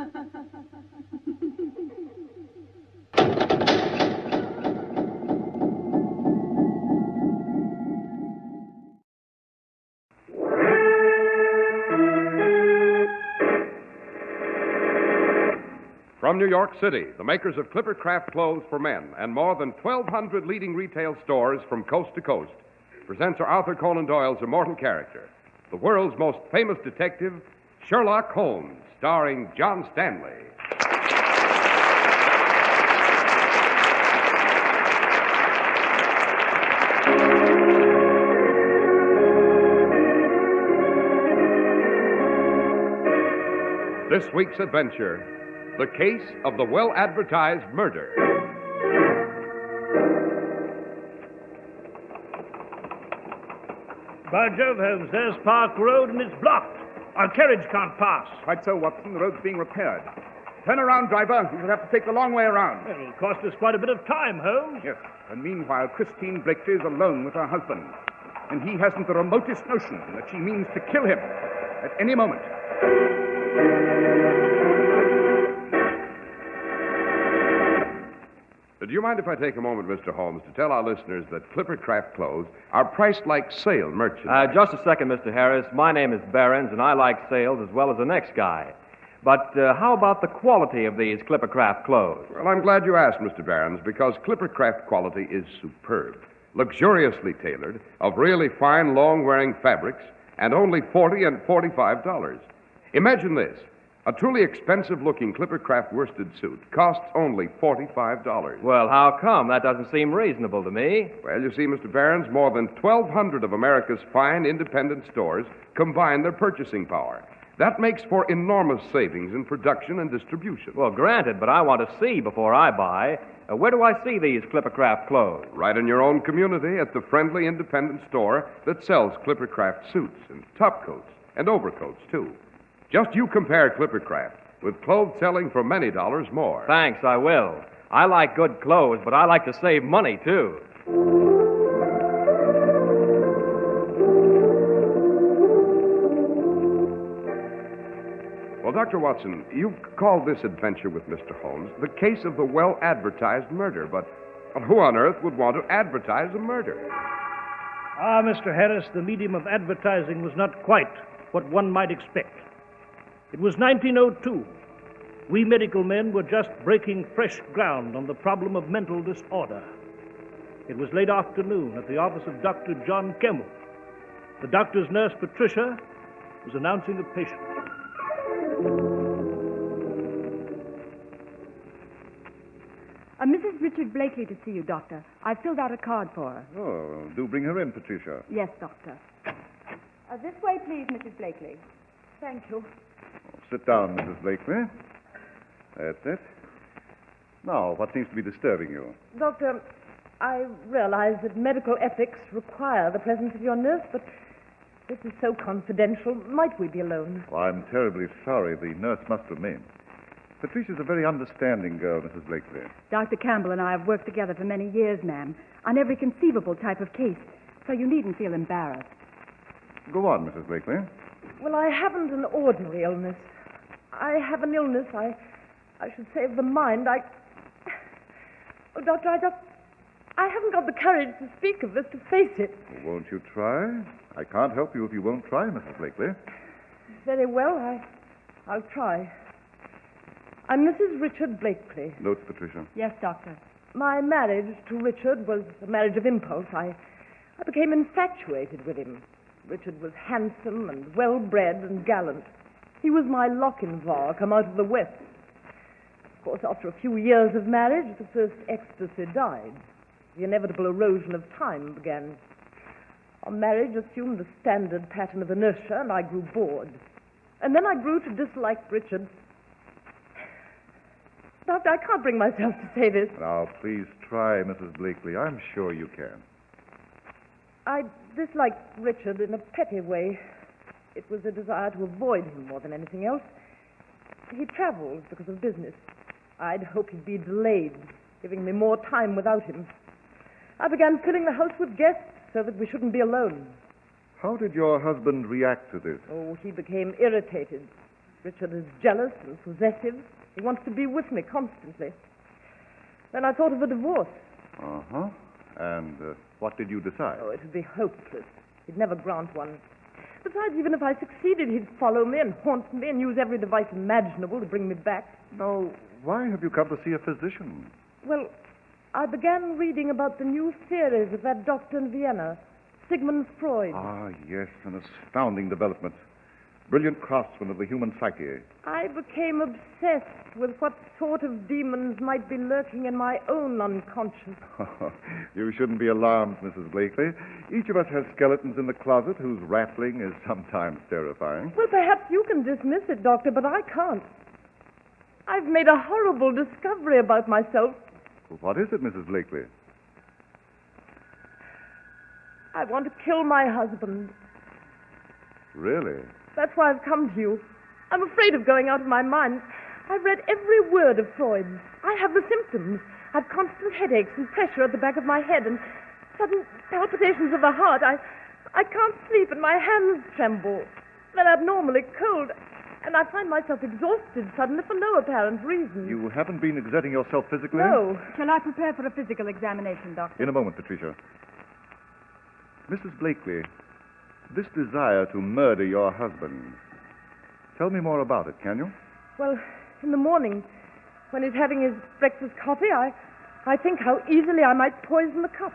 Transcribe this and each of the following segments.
From New York City, the makers of Clipper Craft clothes for men and more than 1,200 leading retail stores from coast to coast presents Sir Arthur Conan Doyle's immortal character, the world's most famous detective, Sherlock Holmes, starring John Stanley. This week's adventure, the case of the well-advertised murder. By Jove, Holmes, there's Park Road and it's blocked. Our carriage can't pass. Quite so, Watson. The road's being repaired. Turn around, driver. You'll have to take the long way around. It'll cost us quite a bit of time, Holmes. Yes, and meanwhile, Christine Blakely is alone with her husband. And he hasn't the remotest notion that she means to kill him at any moment. Do you mind if I take a moment, Mr. Holmes, to tell our listeners that Clipper Craft clothes are priced like sale merchandise? Just a second, Mr. Harris. My name is Behrens, and I like sales as well as the next guy. But how about the quality of these Clipper Craft clothes? Well, I'm glad you asked, Mr. Behrens, because Clipper Craft quality is superb. Luxuriously tailored, of really fine, long-wearing fabrics, and only $40 and $45. Imagine this. A truly expensive-looking Clipper Craft worsted suit costs only $45. Well, how come? That doesn't seem reasonable to me. Well, you see, Mr. Behrens, more than 1,200 of America's fine independent stores combine their purchasing power. That makes for enormous savings in production and distribution. Well, granted, but I want to see before I buy. Where do I see these Clipper Craft clothes? Right in your own community at the friendly independent store that sells Clipper Craft suits and topcoats and overcoats, too. Just you compare Clipper Craft with clothes selling for many dollars more. Thanks, I will. I like good clothes, but I like to save money, too. Well, Dr. Watson, you've called this adventure with Mr. Holmes the case of the well-advertised murder, but who on earth would want to advertise a murder? Ah, Mr. Harris, the medium of advertising was not quite what one might expect. It was 1902. We medical men were just breaking fresh ground on the problem of mental disorder. It was late afternoon at the office of Dr. John Kemmel. The doctor's nurse, Patricia, was announcing a patient. Mrs. Richard Blakely to see you, Doctor. I've filled out a card for her. Oh, do bring her in, Patricia. Yes, Doctor. This way, please, Mrs. Blakely. Thank you. Sit down, Mrs. Blakely. That's it. Now, what seems to be disturbing you? Doctor, I realize that medical ethics require the presence of your nurse, but this is so confidential. Might we be alone? Oh, I'm terribly sorry. The nurse must remain. Patricia's a very understanding girl, Mrs. Blakely. Dr. Campbell and I have worked together for many years, ma'am, on every conceivable type of case, so you needn't feel embarrassed. Go on, Mrs. Blakely. Well, I haven't an ordinary illness. I have an illness, I should say, of the mind. Oh, Doctor, I haven't got the courage to speak of this, to face it. Won't you try? I can't help you if you won't try, Mrs. Blakely. Very well, I'll try. I'm Mrs. Richard Blakely. Notes, Patricia. Yes, Doctor. My marriage to Richard was a marriage of impulse. I became infatuated with him. Richard was handsome and well-bred and gallant. He was my Lochinvar come out of the West. Of course, after a few years of marriage, the first ecstasy died. The inevitable erosion of time began. Our marriage assumed the standard pattern of inertia, and I grew bored. And then I grew to dislike Richard. Doctor, I can't bring myself to say this. Now, please try, Mrs. Blakely. I'm sure you can. I disliked Richard in a petty way. It was a desire to avoid him more than anything else. He traveled because of business. I'd hoped he'd be delayed, giving me more time without him. I began filling the house with guests so that we shouldn't be alone. How did your husband react to this? Oh, he became irritated. Richard is jealous and possessive. He wants to be with me constantly. Then I thought of a divorce. Uh-huh. And what did you decide? Oh, it would be hopeless. He'd never grant one. Besides, even if I succeeded, he'd follow me and haunt me and use every device imaginable to bring me back. Now, why have you come to see a physician? Well, I began reading about the new theories of that doctor in Vienna, Sigmund Freud. Ah, yes, an astounding development. Brilliant craftsman of the human psyche. I became obsessed with what sort of demons might be lurking in my own unconscious. You shouldn't be alarmed, Mrs. Blakely. Each of us has skeletons in the closet whose rattling is sometimes terrifying. Well, perhaps you can dismiss it, Doctor, but I can't. I've made a horrible discovery about myself. Well, what is it, Mrs. Blakely? I want to kill my husband. Really? That's why I've come to you. I'm afraid of going out of my mind. I've read every word of Freud's. I have the symptoms. I've constant headaches and pressure at the back of my head and sudden palpitations of the heart. I can't sleep and my hands tremble. They're abnormally cold. And I find myself exhausted suddenly for no apparent reason. You haven't been exerting yourself physically? No. Shall I prepare for a physical examination, Doctor? In a moment, Patricia. Mrs. Blakely, this desire to murder your husband. Tell me more about it, can you? Well, in the morning, when he's having his breakfast coffee, I think how easily I might poison the cup.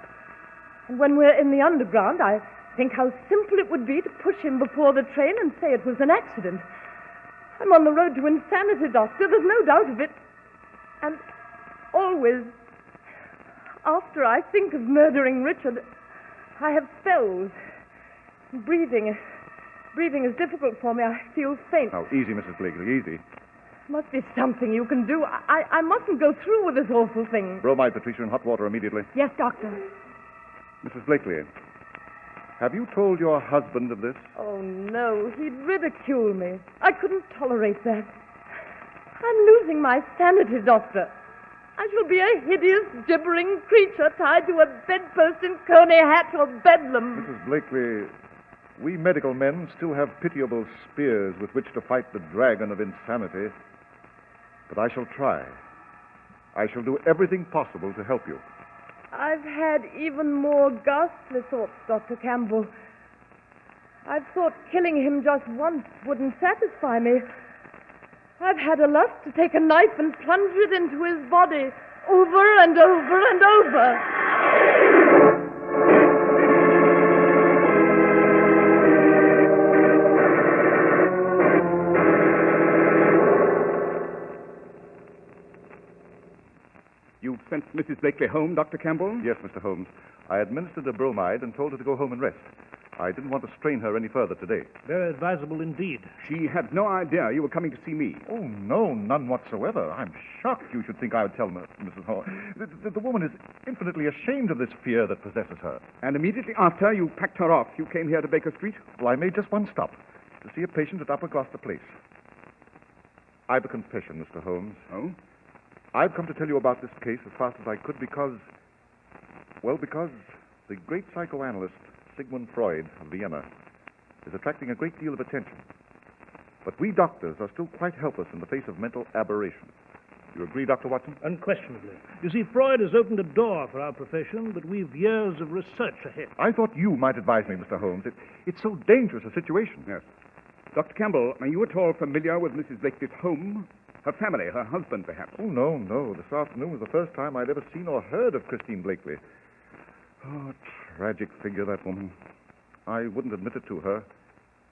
And when we're in the underground, I think how simple it would be to push him before the train and say it was an accident. I'm on the road to insanity, Doctor. There's no doubt of it. And always, after I think of murdering Richard, I have spells. Breathing is difficult for me. I feel faint. Now, easy, Mrs. Blakely, easy. Must be something you can do. I mustn't go through with this awful thing. Bromide, Patricia, in hot water immediately. Yes, Doctor. Mrs. Blakely, have you told your husband of this? Oh, no. He'd ridicule me. I couldn't tolerate that. I'm losing my sanity, Doctor. I shall be a hideous, gibbering creature tied to a bedpost in Coney Hatch or Bedlam. Mrs. Blakely, we medical men still have pitiable spears with which to fight the dragon of insanity. But I shall try. I shall do everything possible to help you. I've had even more ghastly thoughts, Dr. Campbell. I've thought killing him just once wouldn't satisfy me. I've had a lust to take a knife and plunge it into his body over and over and over. You've sent Mrs. Blakely home, Dr. Campbell? Yes, Mr. Holmes. I administered a bromide and told her to go home and rest. I didn't want to strain her any further today. Very advisable indeed. She had no idea you were coming to see me. Oh, no, none whatsoever. I'm shocked you should think I would tell Mrs. Hall. The woman is infinitely ashamed of this fear that possesses her. And immediately after you packed her off, you came here to Baker Street? Well, I made just one stop to see a patient at Upper Gloucester Place. I've a confession, Mr. Holmes. Oh? I've come to tell you about this case as fast as I could because the great psychoanalyst Sigmund Freud of Vienna is attracting a great deal of attention. But we doctors are still quite helpless in the face of mental aberration. You agree, Dr. Watson? Unquestionably. You see, Freud has opened a door for our profession, but we've years of research ahead. I thought you might advise me, Mr. Holmes. It's so dangerous a situation. Yes. Dr. Campbell, are you at all familiar with Mrs. Blakely's home? Her family, her husband, perhaps? Oh, no. This afternoon was the first time I'd ever seen or heard of Christine Blakely. Oh, tragic figure, that woman. I wouldn't admit it to her,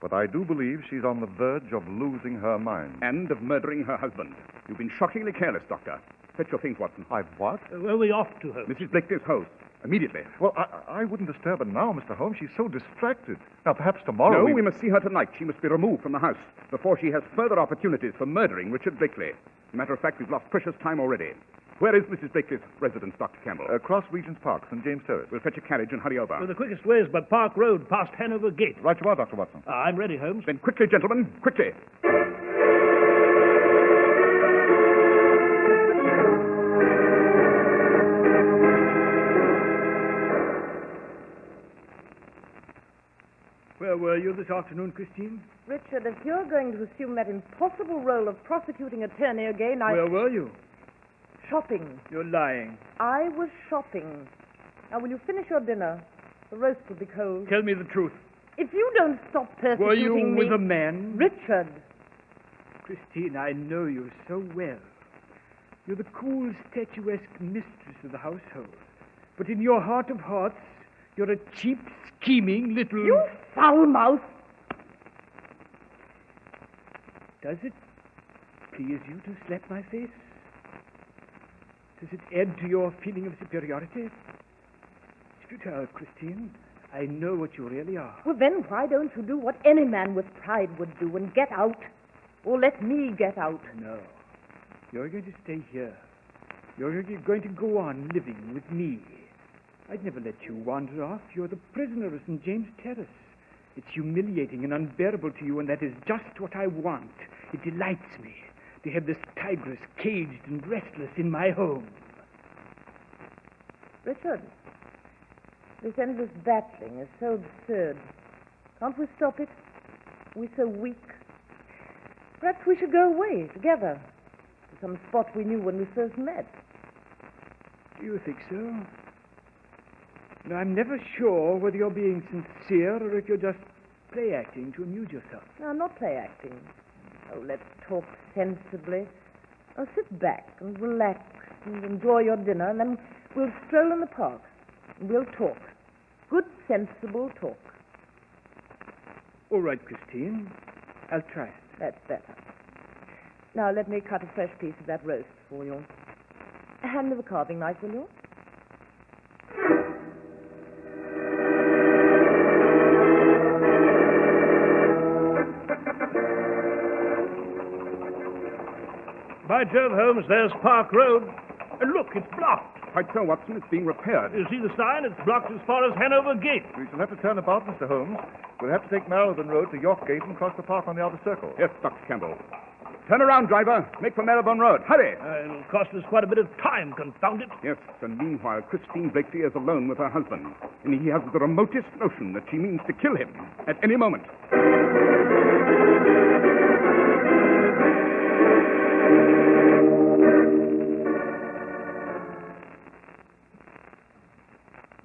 but I do believe she's on the verge of losing her mind. And of murdering her husband. You've been shockingly careless, Doctor. Fetch your things, Watson. I've what? Where are we off to, Holmes? Mrs. Blakely's house. Immediately. Well, I wouldn't disturb her now, Mr. Holmes. She's so distracted. Now, perhaps tomorrow... No, we must see her tonight. She must be removed from the house before she has further opportunities for murdering Richard Blakely. As a matter of fact, we've lost precious time already. Where is Mrs. Blakely's residence, Dr. Campbell? Across Regent's Park, St. James Terrace. We'll fetch a carriage and hurry over. Well, the quickest way is by Park Road, past Hanover Gate. Right you are, Dr. Watson. I'm ready, Holmes. Then quickly, gentlemen, quickly. Where were you this afternoon, Christine? Richard, if you're going to assume that impossible role of prosecuting attorney again, Where were you? Shopping. You're lying. I was shopping. Now, will you finish your dinner? The roast will be cold. Tell me the truth. If you don't stop persecuting Were you me... with a man? Richard. Christine, I know you so well. You're the cool, statuesque mistress of the household. But in your heart of hearts, you're a cheap, scheming little... You foul mouth! Does it please you to slap my face? Does it add to your feeling of superiority? It's futile, Christine. I know what you really are. Well, then why don't you do what any man with pride would do and get out? Or let me get out? No. You're going to stay here. You're going to go on living with me. I'd never let you wander off. You're the prisoner of St. James Terrace. It's humiliating and unbearable to you, and that is just what I want. It delights me to have this tigress caged and restless in my home. Richard, this endless battling is so absurd. Can't we stop it? We're so weak. Perhaps we should go away together to some spot we knew when we first met. You think so? No, I'm never sure whether you're being sincere or if you're just play-acting to amuse yourself. No, I'm not play-acting. Oh, let's talk sensibly. Oh, sit back and relax and enjoy your dinner, and then we'll stroll in the park and we'll talk. Good, sensible talk. All right, Christine. I'll try it. That's better. Now, let me cut a fresh piece of that roast for you. Hand me the carving knife, will you? By Jove, Holmes, there's Park Road. And look, it's blocked. Quite so, Watson. It's being repaired. You see the sign? It's blocked as far as Hanover Gate. We shall have to turn about, Mr. Holmes. We'll have to take Marylebone Road to York Gate and cross the park on the outer circle. Yes, Dr. Campbell. Turn around, driver. Make for Marylebone Road. Hurry! It'll cost us quite a bit of time, confound it. Yes, and meanwhile, Christine Blakely is alone with her husband, and he has the remotest notion that she means to kill him at any moment.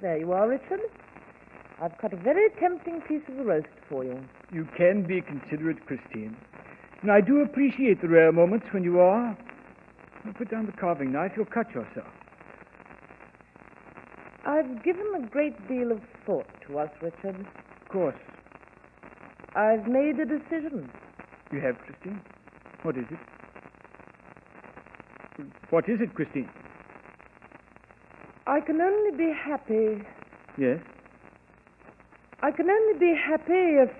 There you are, Richard. I've cut a very tempting piece of the roast for you. You can be considerate, Christine. And I do appreciate the rare moments when you are. Now put down the carving knife. You'll cut yourself. I've given a great deal of thought to us, Richard. Of course. I've made a decision. You have, Christine? What is it? What is it, Christine? I can only be happy. Yes? I can only be happy if...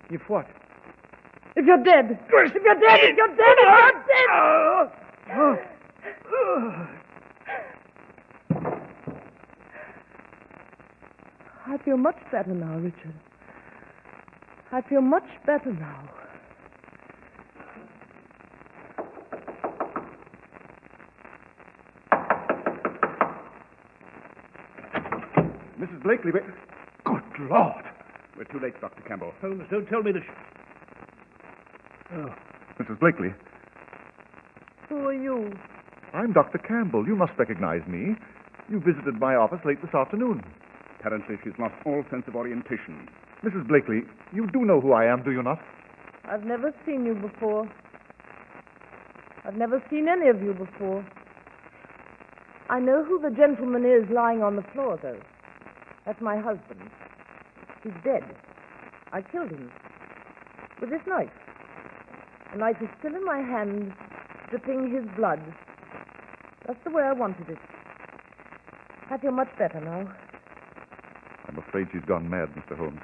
If what? If you're dead. If you're dead, if you're dead, if you're dead! I feel much better now, Richard. I feel much better now. Mrs. Blakely, good Lord! We're too late, Dr. Campbell. Holmes, don't tell me this. Oh. Mrs. Blakely. Who are you? I'm Dr. Campbell. You must recognize me. You visited my office late this afternoon. Apparently she's lost all sense of orientation. Mrs. Blakely, you do know who I am, do you not? I've never seen you before. I've never seen any of you before. I know who the gentleman is lying on the floor, though. That's my husband. He's dead. I killed him. With this knife. The knife is still in my hand, dripping his blood. That's the way I wanted it. I feel much better now. I'm afraid she's gone mad, Mr. Holmes.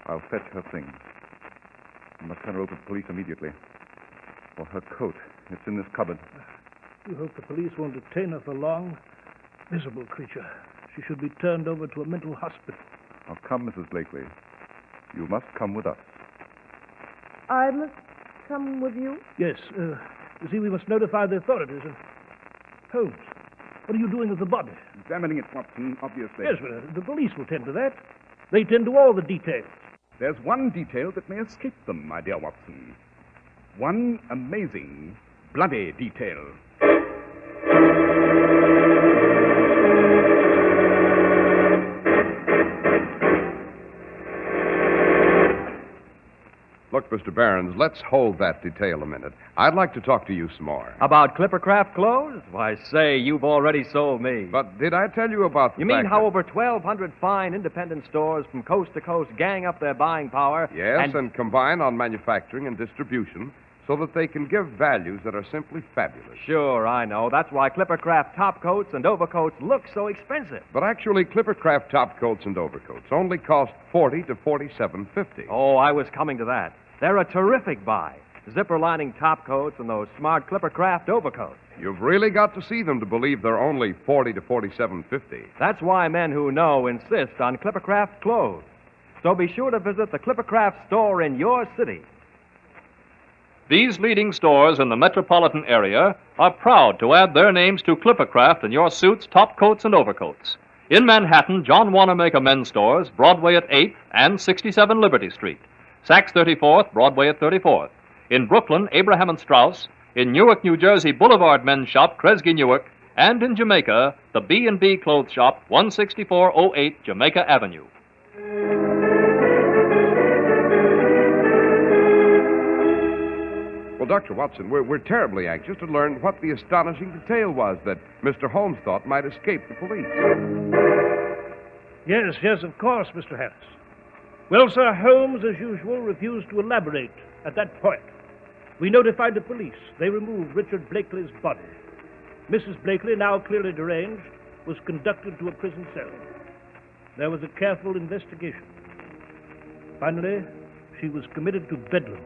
I'll fetch her things. I must turn her over to the police immediately. For her coat, it's in this cupboard. You hope the police won't detain her for long. Miserable creature. She should be turned over to a mental hospital. Now come, Mrs. Blakely. You must come with us. I must come with you? Yes. You see, we must notify the authorities. Holmes, what are you doing with the body? Examining it, Watson, obviously. Yes, but the police will tend to that. They tend to all the details. There's one detail that may escape them, my dear Watson. One amazing, bloody detail. Look, Mr. Barons, let's hold that detail a minute. I'd like to talk to you some more. About Clippercraft clothes? Why, say, you've already sold me. But did I tell you about the You mean fact how that- over 1,200 fine independent stores from coast to coast gang up their buying power? Yes, and combine on manufacturing and distribution so that they can give values that are simply fabulous. Sure, I know. That's why Clippercraft top coats and overcoats look so expensive. But actually, Clippercraft top coats and overcoats only cost $40 to $47.50. Oh, I was coming to that. They're a terrific buy. Zipper lining top coats and those smart Clippercraft overcoats. You've really got to see them to believe they're only $40 to $47.50. That's why men who know insist on Clippercraft clothes. So be sure to visit the Clippercraft store in your city. These leading stores in the metropolitan area are proud to add their names to Clippercraft in your suits, top coats, and overcoats. In Manhattan, John Wanamaker Men's Stores, Broadway at 8th and 67 Liberty Street. Saks 34th, Broadway at 34th. In Brooklyn, Abraham and Strauss. In Newark, New Jersey, Boulevard Men's Shop, Kresge Newark. And in Jamaica, the B&B Clothes Shop, 16408 Jamaica Avenue. Well, Dr. Watson, we're terribly anxious to learn what the astonishing detail was that Mr. Holmes thought might escape the police. Yes, of course, Mr. Harris. Well, sir, Holmes, as usual, refused to elaborate at that point. We notified the police. They removed Richard Blakely's body. Mrs. Blakely, now clearly deranged, was conducted to a prison cell. There was a careful investigation. Finally, she was committed to Bedlam,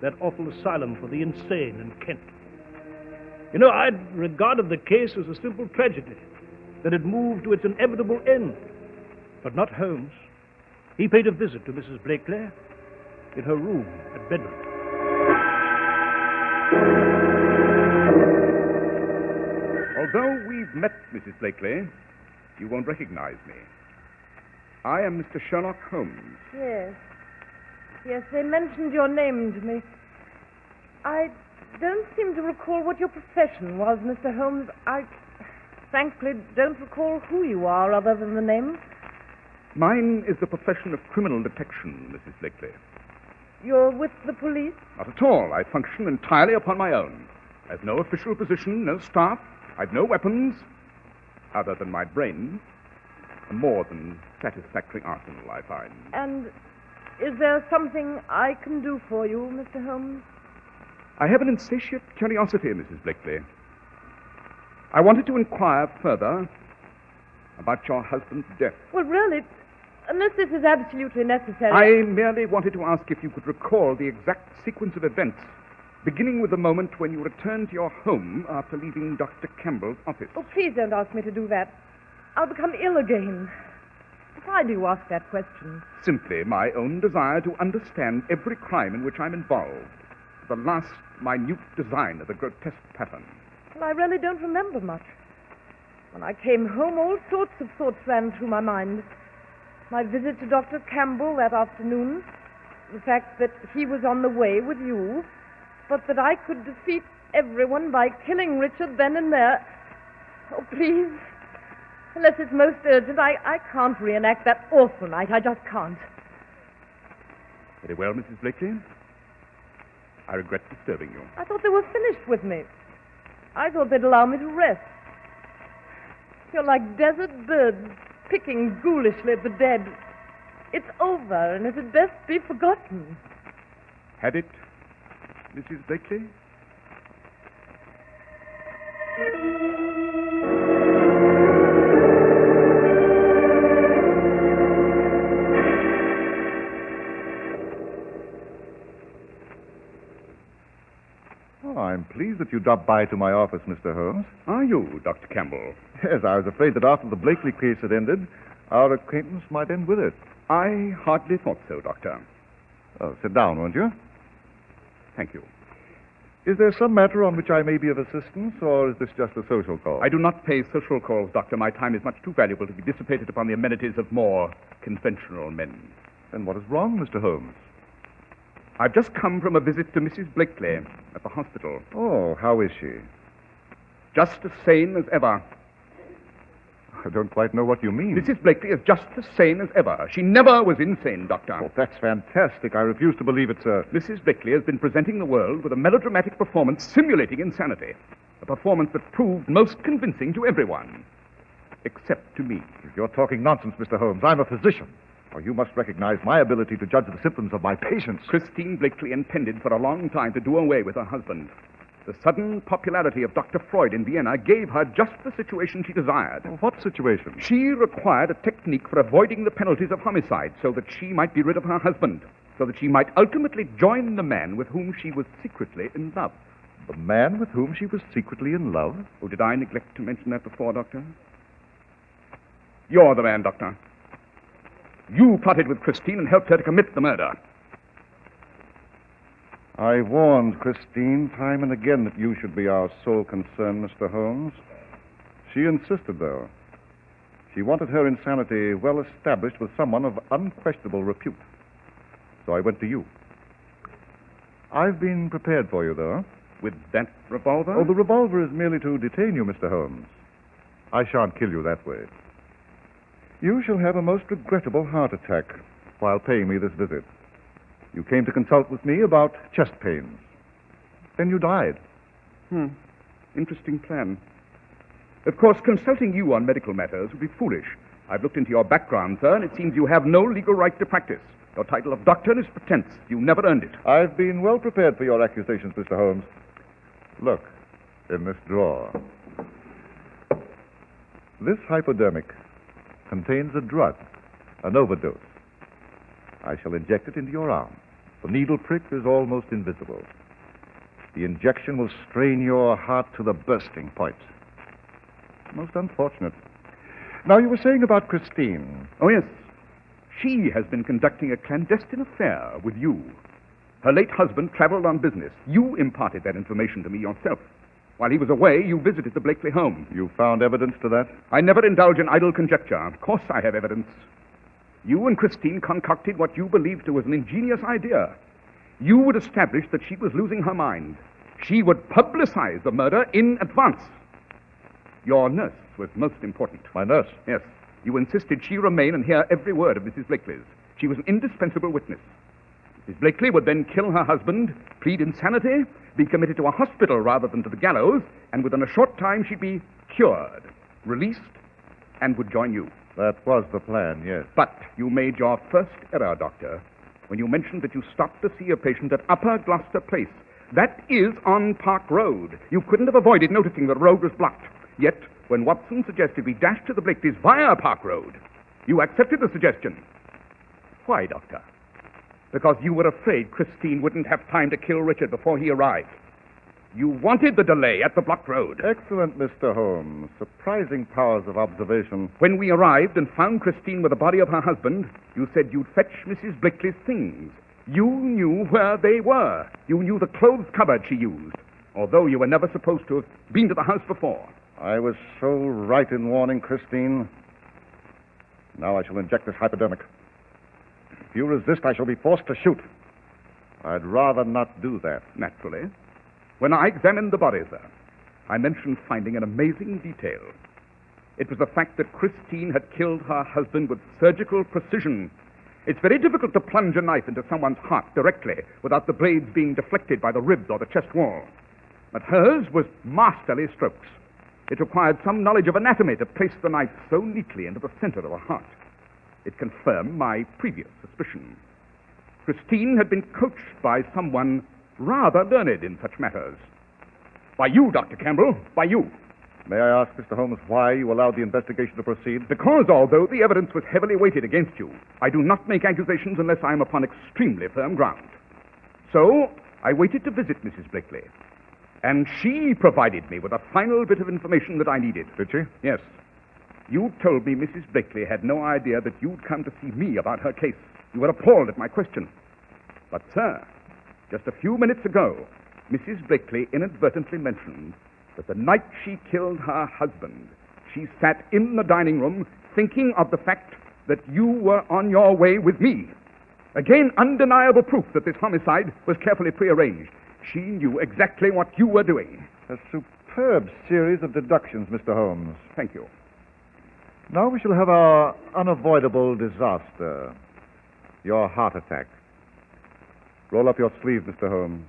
that awful asylum for the insane in Kent. You know, I'd regarded the case as a simple tragedy that had moved to its inevitable end. But not Holmes. He paid a visit to Mrs. Blakely in her room at Bedlam. Although we've met, Mrs. Blakely, you won't recognize me. I am Mr. Sherlock Holmes. Yes, they mentioned your name to me. I don't seem to recall what your profession was, Mr. Holmes. I frankly don't recall who you are other than the name. Mine is the profession of criminal detection, Mrs. Blakely. You're with the police? Not at all. I function entirely upon my own. I've no official position, no staff. I've no weapons, other than my brain. A more than satisfactory arsenal, I find. And is there something I can do for you, Mr. Holmes? I have an insatiate curiosity, Mrs. Blakely. I wanted to inquire further about your husband's death. Well, really, unless this is absolutely necessary. I merely wanted to ask if you could recall the exact sequence of events, beginning with the moment when you returned to your home after leaving Dr. Campbell's office. Oh, please don't ask me to do that. I'll become ill again. Why do you ask that question? Simply my own desire to understand every crime in which I'm involved. The last minute design of the grotesque pattern. Well, I really don't remember much. When I came home, all sorts of thoughts ran through my mind. My visit to Dr. Campbell that afternoon, the fact that he was on the way with you, but that I could defeat everyone by killing Richard then and there. Oh, please, unless it's most urgent, I can't reenact that awful night. I just can't. Very well, Mrs. Blakely. I regret disturbing you. I thought they were finished with me. I thought they'd allow me to rest. You're like desert birds picking ghoulishly at the dead. It's over, and it had best be forgotten. Had it, Mrs. Blakely? Oh, I'm pleased that you dropped by to my office, Mr. Holmes. Are you, Dr. Campbell? Yes, I was afraid that after the Blakely case had ended, our acquaintance might end with it. I hardly thought so, Doctor. Oh, sit down, won't you? Thank you. Is there some matter on which I may be of assistance, or is this just a social call? I do not pay social calls, Doctor. My time is much too valuable to be dissipated upon the amenities of more conventional men. Then what is wrong, Mr. Holmes? I've just come from a visit to Mrs. Blakely at the hospital. Oh, how is she? Just as sane as ever. I don't quite know what you mean. Mrs. Blakely is just as sane as ever. She never was insane, Doctor. Oh, that's fantastic. I refuse to believe it, sir. Mrs. Blakely has been presenting the world with a melodramatic performance simulating insanity. A performance that proved most convincing to everyone. Except to me. You're talking nonsense, Mr. Holmes. I'm a physician. Now, you must recognize my ability to judge the symptoms of my patients. Christine Blakely intended for a long time to do away with her husband. The sudden popularity of Dr. Freud in Vienna gave her just the situation she desired. Oh, what situation? She required a technique for avoiding the penalties of homicide so that she might be rid of her husband, so that she might ultimately join the man with whom she was secretly in love. The man with whom she was secretly in love? Oh, did I neglect to mention that before, Doctor? You're the man, Doctor. You plotted with Christine and helped her to commit the murder. I warned Christine time and again that you should be our sole concern, Mr. Holmes. She insisted, though. She wanted her insanity well established with someone of unquestionable repute. So I went to you. I've been prepared for you, though. With that revolver? Oh, the revolver is merely to detain you, Mr. Holmes. I shan't kill you that way. You shall have a most regrettable heart attack while paying me this visit. You came to consult with me about chest pains. Then you died. Interesting plan. Of course, consulting you on medical matters would be foolish. I've looked into your background, sir, and it seems you have no legal right to practice. Your title of doctor is pretense. You never earned it. I've been well prepared for your accusations, Mr. Holmes. Look, in this drawer. This hypodermic contains a drug, an overdose. I shall inject it into your arm. The needle prick is almost invisible. The injection will strain your heart to the bursting point. Most unfortunate. Now, you were saying about Christine. Oh, yes. She has been conducting a clandestine affair with you. Her late husband traveled on business. You imparted that information to me yourself. While he was away, you visited the Blakely home. You found evidence to that? I never indulge in idle conjecture. Of course I have evidence. You and Christine concocted what you believed was an ingenious idea. You would establish that she was losing her mind. She would publicize the murder in advance. Your nurse was most important. My nurse? Yes. You insisted she remain and hear every word of Mrs. Blakely's. She was an indispensable witness. Mrs. Blakely would then kill her husband, plead insanity, be committed to a hospital rather than to the gallows, and within a short time she'd be cured, released, and would join you. That was the plan, yes. But you made your first error, Doctor, when you mentioned that you stopped to see a patient at Upper Gloucester Place. That is on Park Road. You couldn't have avoided noticing that the road was blocked. Yet, when Watson suggested we dash to the Blakely's via Park Road, you accepted the suggestion. Why, Doctor? Because you were afraid Christine wouldn't have time to kill Richard before he arrived. You wanted the delay at the blocked road. Excellent, Mr. Holmes. Surprising powers of observation. When we arrived and found Christine with the body of her husband, you said you'd fetch Mrs. Blakely's things. You knew where they were. You knew the clothes cupboard she used, although you were never supposed to have been to the house before. I was so right in warning Christine. Now I shall inject this hypodermic. If you resist, I shall be forced to shoot. I'd rather not do that. Naturally. When I examined the body, sir, I mentioned finding an amazing detail. It was the fact that Christine had killed her husband with surgical precision. It's very difficult to plunge a knife into someone's heart directly without the blades being deflected by the ribs or the chest wall. But hers was masterly strokes. It required some knowledge of anatomy to place the knife so neatly into the center of the heart. It confirmed my previous suspicion. Christine had been coached by someone rather learned in such matters. By you, Dr. Campbell, by you. May I ask, Mr. Holmes, why you allowed the investigation to proceed? Because although the evidence was heavily weighted against you, I do not make accusations unless I am upon extremely firm ground. So I waited to visit Mrs. Blakely, and she provided me with a final bit of information that I needed. Did she? Yes. You told me Mrs. Blakely had no idea that you'd come to see me about her case. You were appalled at my question. But, sir, just a few minutes ago, Mrs. Blakely inadvertently mentioned that the night she killed her husband, she sat in the dining room thinking of the fact that you were on your way with me. Again, undeniable proof that this homicide was carefully prearranged. She knew exactly what you were doing. A superb series of deductions, Mr. Holmes. Thank you. Now we shall have our unavoidable disaster. Your heart attack. Roll up your sleeve, Mr. Holmes.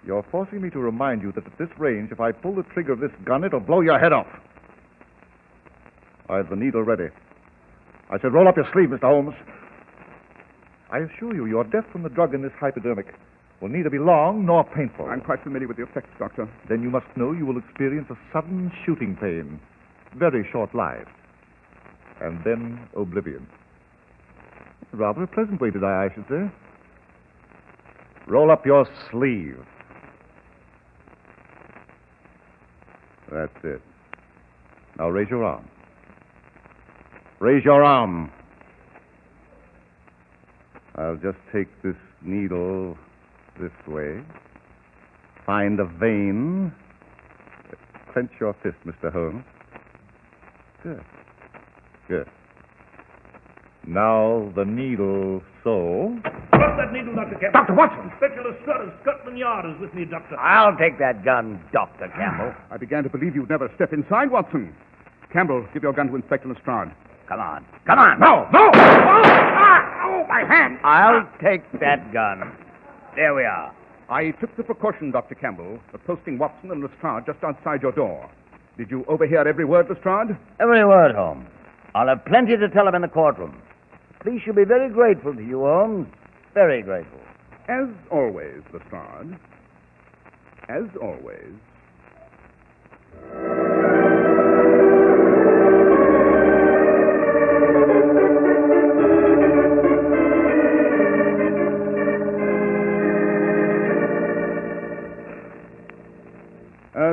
You're forcing me to remind you that at this range, if I pull the trigger of this gun, it'll blow your head off. I have the needle ready. I said roll up your sleeve, Mr. Holmes. I assure you, your death from the drug in this hypodermic will neither be long nor painful. I'm quite familiar with the effects, Doctor. Then you must know you will experience a sudden shooting pain, very short-lived, and then oblivion. Rather a pleasant way to die, I should say. Roll up your sleeve. That's it. Now raise your arm. Raise your arm. I'll just take this needle this way. Find a vein. Clench your fist, Mr. Holmes. Good. Good. Now the needle so. Drop that needle, Dr. Campbell. Dr. Watson! Inspector Lestrade of Scotland Yard is with me, Doctor. I'll take that gun, Dr. Campbell. I began to believe you'd never step inside, Watson. Campbell, give your gun to Inspector Lestrade. Come on. Come on. No! No! Oh, my hand! I'll take that gun. There we are. I took the precaution, Dr. Campbell, of posting Watson and Lestrade just outside your door. Did you overhear every word, Lestrade? Every word, Holmes. I'll have plenty to tell him in the courtroom. The police should be very grateful to you, Holmes. Very grateful. As always, Lestrade. As always.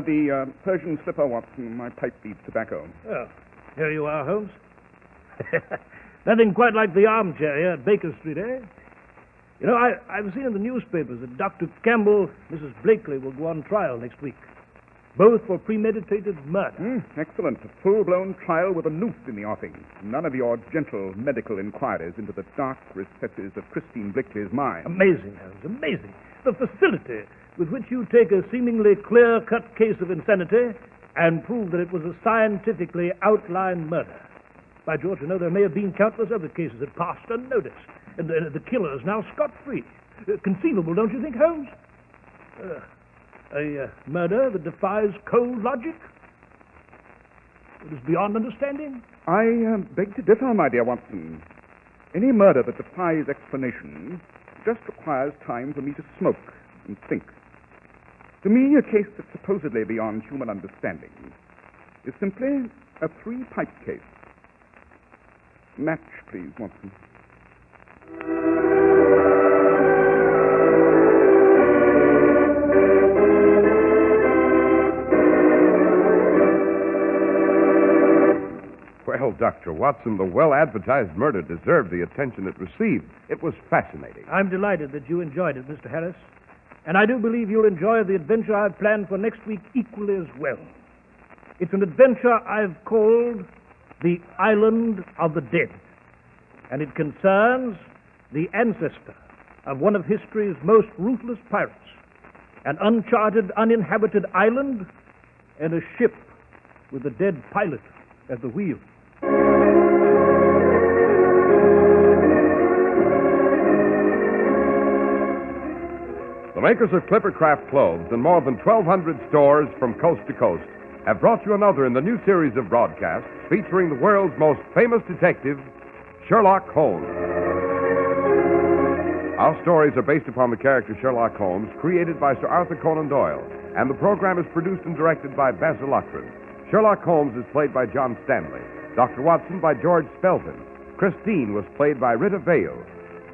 The Persian slipper, Watson. My pipe beats tobacco. Oh, here you are, Holmes. Nothing quite like the armchair here at Baker Street, eh? You know, I've seen in the newspapers that Dr. Campbell, Mrs. Blakely, will go on trial next week. Both for premeditated murder. Excellent. A full-blown trial with a noose in the offing. None of your gentle medical inquiries into the dark recesses of Christine Blakely's mind. Amazing, Holmes, amazing. The facility with which you take a seemingly clear-cut case of insanity and prove that it was a scientifically outlined murder. By George, you know, there may have been countless other cases that passed unnoticed, and the killer is now scot-free. Conceivable, don't you think, Holmes? A murder that defies cold logic? It is beyond understanding? I beg to differ, my dear Watson. Any murder that defies explanation just requires time for me to smoke and think. To me, a case that's supposedly beyond human understanding is simply a three-pipe case. Match, please, Watson. Well, Dr. Watson, the well-advertised murder deserved the attention it received. It was fascinating. I'm delighted that you enjoyed it, Mr. Harris. And I do believe you'll enjoy the adventure I've planned for next week equally as well. It's an adventure I've called The Island of the Dead. And it concerns the ancestor of one of history's most ruthless pirates, an uncharted, uninhabited island, and a ship with a dead pilot at the wheel. The makers of Clippercraft clothes and more than 1,200 stores from coast to coast have brought you another in the new series of broadcasts featuring the world's most famous detective, Sherlock Holmes. Our stories are based upon the character Sherlock Holmes, created by Sir Arthur Conan Doyle, and the program is produced and directed by Basil Loughlin. Sherlock Holmes is played by John Stanley, Dr. Watson by George Spelton. Christine was played by Rita Vale.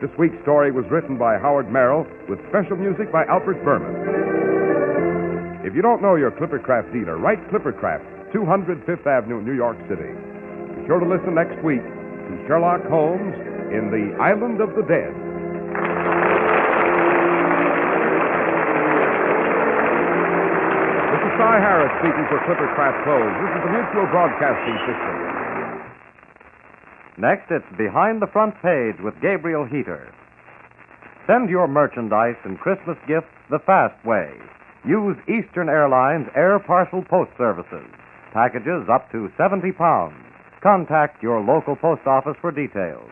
This week's story was written by Howard Merrill with special music by Albert Berman. If you don't know your Clippercraft dealer, write Clippercraft, 200 Fifth Avenue, New York City. Be sure to listen next week to Sherlock Holmes in the Island of the Dead. This is Cy Harris speaking for Clippercraft Clothes. This is the Mutual Broadcasting System. Next, it's Behind the Front Page with Gabriel Heater. Send your merchandise and Christmas gifts the fast way. Use Eastern Airlines Air Parcel Post Services. Packages up to 70 pounds. Contact your local post office for details.